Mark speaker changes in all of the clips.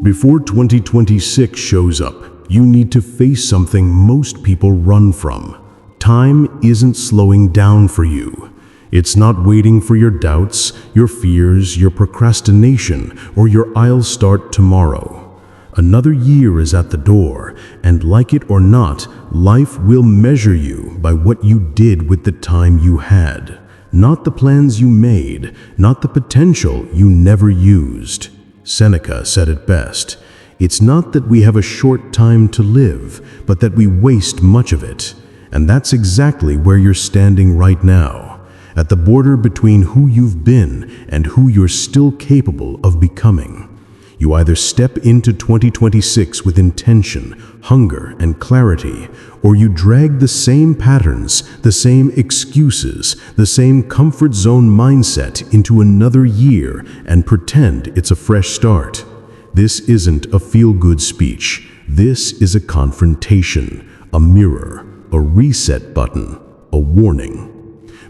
Speaker 1: Before 2026 shows up, you need to face something most people run from. Time isn't slowing down for you. It's not waiting for your doubts, your fears, your procrastination, or your "I'll start tomorrow." Another year is at the door, and like it or not, life will measure you by what you did with the time you had. Not the plans you made, not the potential you never used. Seneca said it best. It's not that we have a short time to live, but that we waste much of it. And that's exactly where you're standing right now, at the border between who you've been and who you're still capable of becoming. You either step into 2026 with intention, hunger, and clarity, or you drag the same patterns, the same excuses, the same comfort zone mindset into another year and pretend it's a fresh start. This isn't a feel-good speech. This is a confrontation, a mirror, a reset button, a warning.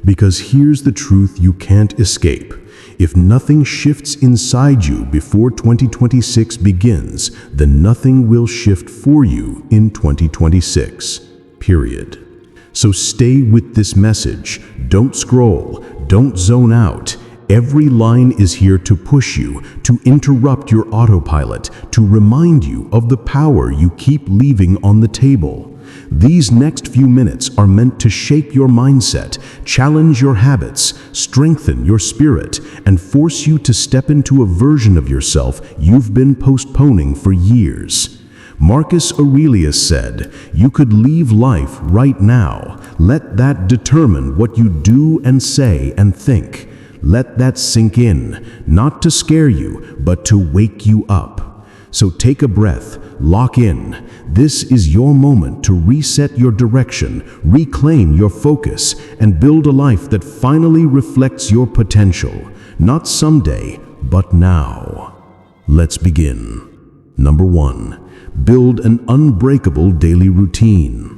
Speaker 1: Because here's the truth you can't escape. If nothing shifts inside you before 2026 begins, then nothing will shift for you in 2026. Period. So stay with this message. Don't scroll. Don't zone out. Every line is here to push you, to interrupt your autopilot, to remind you of the power you keep leaving on the table. These next few minutes are meant to shape your mindset, challenge your habits, strengthen your spirit, and force you to step into a version of yourself you've been postponing for years. Marcus Aurelius said, "You could leave life right now. Let that determine what you do and say and think." Let that sink in, not to scare you, but to wake you up. So take a breath, lock in. This is your moment to reset your direction, reclaim your focus, and build a life that finally reflects your potential. Not someday, but now. Let's begin. Number 1, build an unbreakable daily routine.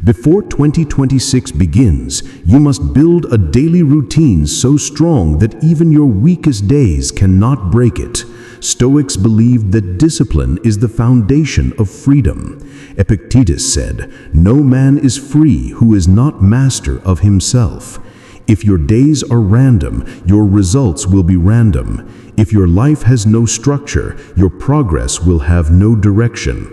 Speaker 1: Before 2026 begins, you must build a daily routine so strong that even your weakest days cannot break it. Stoics believed that discipline is the foundation of freedom. Epictetus said, "No man is free who is not master of himself." If your days are random, your results will be random. If your life has no structure, your progress will have no direction.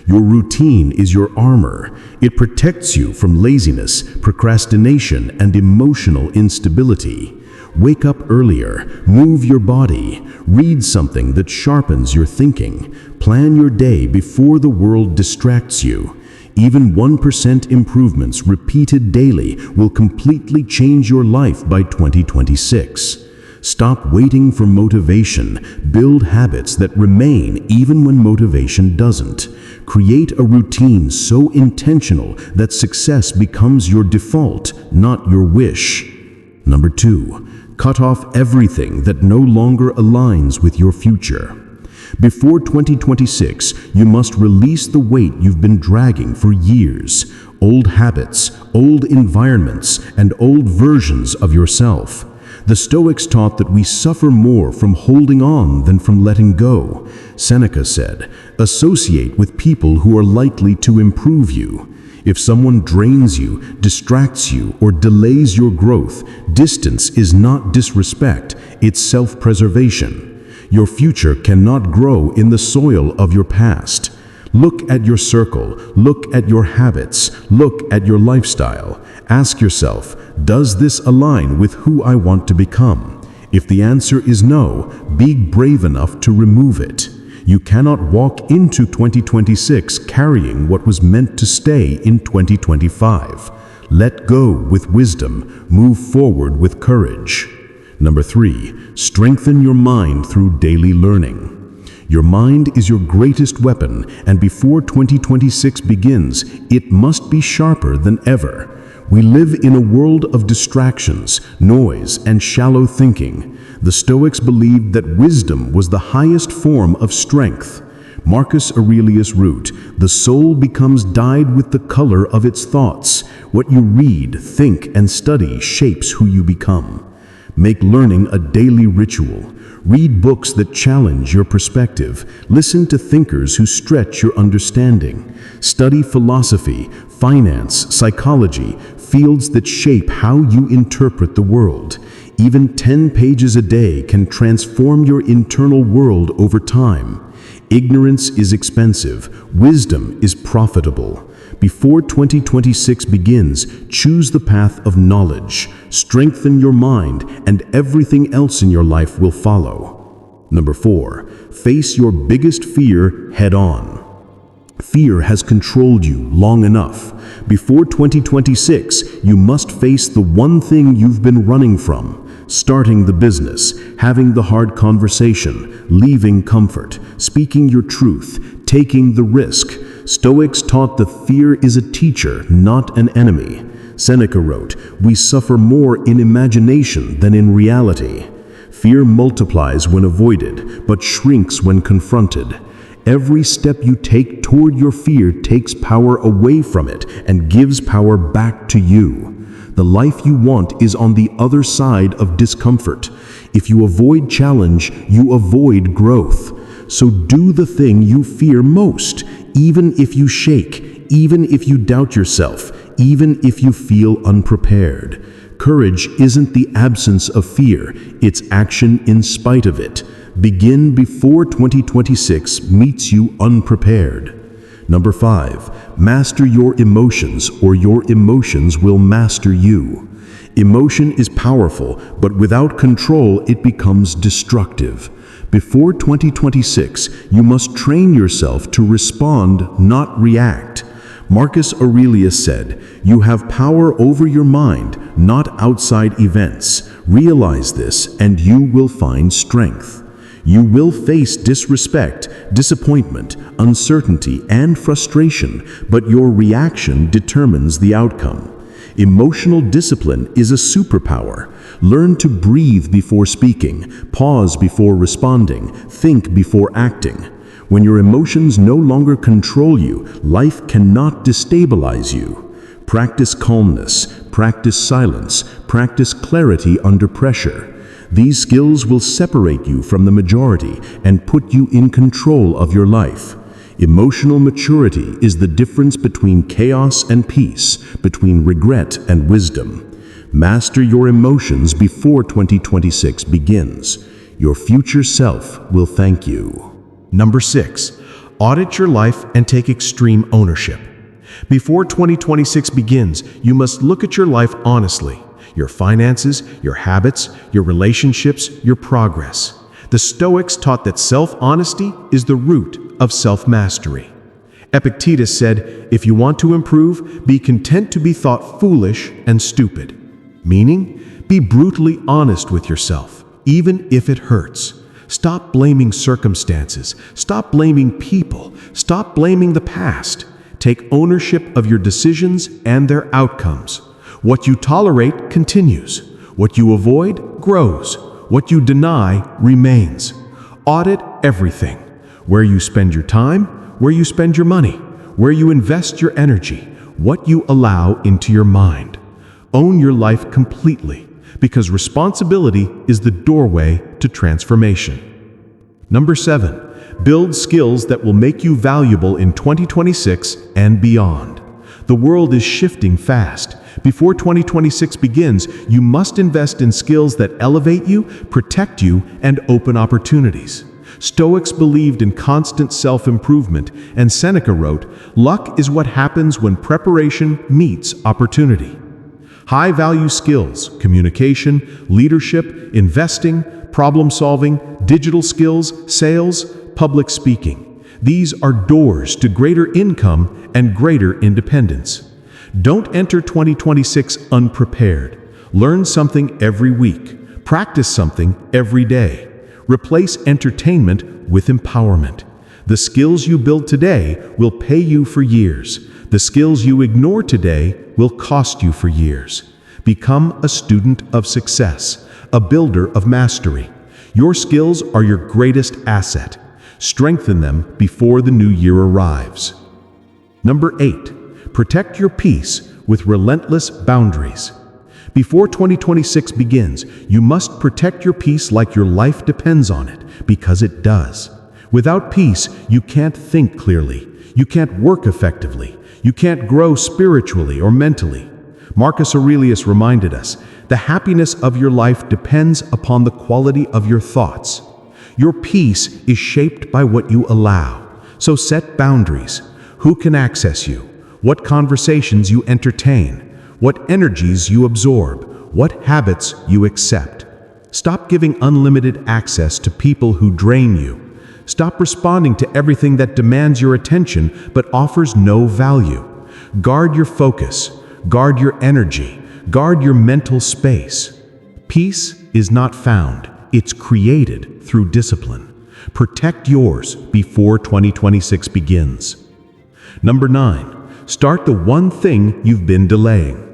Speaker 1: Your routine is your armor. It protects you from laziness, procrastination, and emotional instability. Wake up earlier, move your body, read something that sharpens your thinking, plan your day before the world distracts you. Even 1% improvements repeated daily will completely change your life by 2026. Stop waiting for motivation. Build habits that remain even when motivation doesn't. Create a routine so intentional that success becomes your default, not your wish. Number 2, cut off everything that no longer aligns with your future. Before 2026, you must release the weight you've been dragging for years. Old habits, old environments, and old versions of yourself. The Stoics taught that we suffer more from holding on than from letting go. Seneca said, "Associate with people who are likely to improve you." If someone drains you, distracts you, or delays your growth, distance is not disrespect, it's self-preservation. Your future cannot grow in the soil of your past. Look at your circle, look at your habits, look at your lifestyle. Ask yourself, does this align with who I want to become? If the answer is no, be brave enough to remove it. You cannot walk into 2026 carrying what was meant to stay in 2025. Let go with wisdom, move forward with courage. Number 3, strengthen your mind through daily learning. Your mind is your greatest weapon, and before 2026 begins, it must be sharper than ever. We live in a world of distractions, noise, and shallow thinking. The Stoics believed that wisdom was the highest form of strength. Marcus Aurelius wrote, "The soul becomes dyed with the color of its thoughts. What you read, think, and study shapes who you become." Make learning a daily ritual. Read books that challenge your perspective. Listen to thinkers who stretch your understanding. Study philosophy, finance, psychology, fields that shape how you interpret the world. Even 10 pages a day can transform your internal world over time. Ignorance is expensive. Wisdom is profitable. Before 2026 begins, choose the path of knowledge. Strengthen your mind, and everything else in your life will follow. Number 4, face your biggest fear head on. Fear has controlled you long enough. Before 2026, you must face the one thing you've been running from. Starting the business, having the hard conversation, leaving comfort, speaking your truth, taking the risk. Stoics taught that fear is a teacher, not an enemy. Seneca wrote, "We suffer more in imagination than in reality." Fear multiplies when avoided, but shrinks when confronted. Every step you take toward your fear takes power away from it and gives power back to you. The life you want is on the other side of discomfort. If you avoid challenge, you avoid growth. So do the thing you fear most, even if you shake, even if you doubt yourself, even if you feel unprepared. Courage isn't the absence of fear, it's action in spite of it. Begin before 2026 meets you unprepared. Number 5, master your emotions, or your emotions will master you. Emotion is powerful, but without control, it becomes destructive. Before 2026, you must train yourself to respond, not react. Marcus Aurelius said, "You have power over your mind, not outside events. Realize this, and you will find strength." You will face disrespect, disappointment, uncertainty, and frustration, but your reaction determines the outcome. Emotional discipline is a superpower. Learn to breathe before speaking, pause before responding, think before acting. When your emotions no longer control you, life cannot destabilize you. Practice calmness, practice silence, practice clarity under pressure. These skills will separate you from the majority and put you in control of your life. Emotional maturity is the difference between chaos and peace, between regret and wisdom. Master your emotions before 2026 begins. Your future self will thank you.
Speaker 2: Number 6, audit your life and take extreme ownership. Before 2026 begins, you must look at your life honestly. Your finances, your habits, your relationships, your progress. The Stoics taught that self-honesty is the root of self-mastery. Epictetus said, "If you want to improve, be content to be thought foolish and stupid." Meaning, be brutally honest with yourself, even if it hurts. Stop blaming circumstances. Stop blaming people. Stop blaming the past. Take ownership of your decisions and their outcomes. What you tolerate continues. What you avoid grows. What you deny remains. Audit everything. Where you spend your time, where you spend your money, where you invest your energy, what you allow into your mind. Own your life completely, because responsibility is the doorway to transformation. Number 7, build skills that will make you valuable in 2026 and beyond. The world is shifting fast. Before 2026 begins, you must invest in skills that elevate you, protect you, and open opportunities. Stoics believed in constant self-improvement, and Seneca wrote, "Luck is what happens when preparation meets opportunity." High-value skills, communication, leadership, investing, problem-solving, digital skills, sales, public speaking. These are doors to greater income and greater independence. Don't enter 2026 unprepared. Learn something every week. Practice something every day. Replace entertainment with empowerment. The skills you build today will pay you for years. The skills you ignore today will cost you for years. Become a student of success, a builder of mastery. Your skills are your greatest asset. Strengthen them before the new year arrives. Number 8, protect your peace with relentless boundaries. Before 2026 begins, you must protect your peace like your life depends on it, because it does. Without peace, you can't think clearly, you can't work effectively, you can't grow spiritually or mentally. Marcus Aurelius reminded us, the happiness of your life depends upon the quality of your thoughts. Your peace is shaped by what you allow. So set boundaries. Who can access you? What conversations you entertain? What energies you absorb? What habits you accept? Stop giving unlimited access to people who drain you. Stop responding to everything that demands your attention but offers no value. Guard your focus. Guard your energy. Guard your mental space. Peace is not found. It's created through discipline. Protect yours before 2026 begins. Number 9, start the one thing you've been delaying.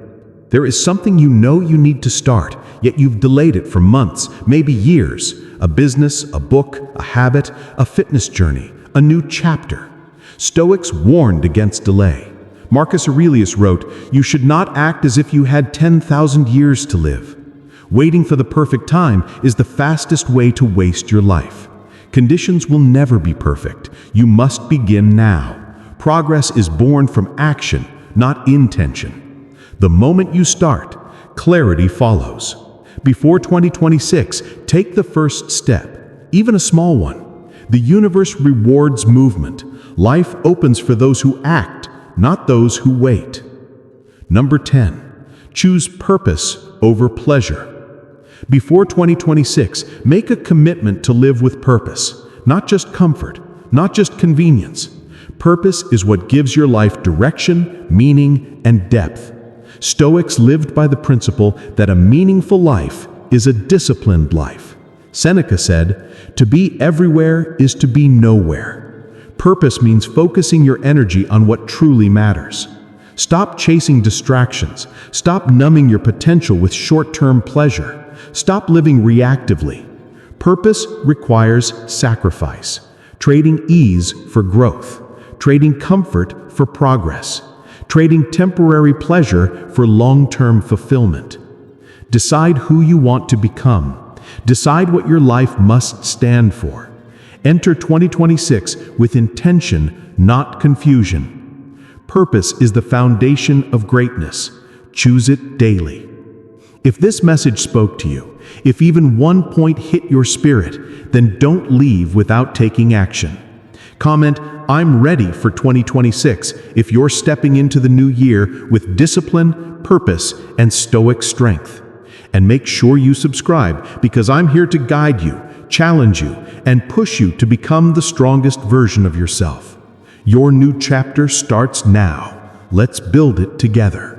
Speaker 2: There is something you know you need to start, yet you've delayed it for months, maybe years. A business, a book, a habit, a fitness journey, a new chapter. Stoics warned against delay. Marcus Aurelius wrote, "You should not act as if you had 10,000 years to live." Waiting for the perfect time is the fastest way to waste your life. Conditions will never be perfect. You must begin now. Progress is born from action, not intention. The moment you start, clarity follows. Before 2026, take the first step, even a small one. The universe rewards movement. Life opens for those who act, not those who wait. Number 10, choose purpose over pleasure. Before 2026, make a commitment to live with purpose, not just comfort, not just convenience. Purpose is what gives your life direction, meaning, and depth. Stoics lived by the principle that a meaningful life is a disciplined life. Seneca said, "To be everywhere is to be nowhere." Purpose means focusing your energy on what truly matters. Stop chasing distractions. Stop numbing your potential with short-term pleasure. Stop living reactively. Purpose requires sacrifice, trading ease for growth, trading comfort for progress, trading temporary pleasure for long-term fulfillment. Decide who you want to become. Decide what your life must stand for. Enter 2026 with intention, not confusion. Purpose is the foundation of greatness. Choose it daily. If this message spoke to you, if even one point hit your spirit, then don't leave without taking action. Comment, "I'm ready for 2026" if you're stepping into the new year with discipline, purpose, and stoic strength. And make sure you subscribe, because I'm here to guide you, challenge you, and push you to become the strongest version of yourself. Your new chapter starts now. Let's build it together.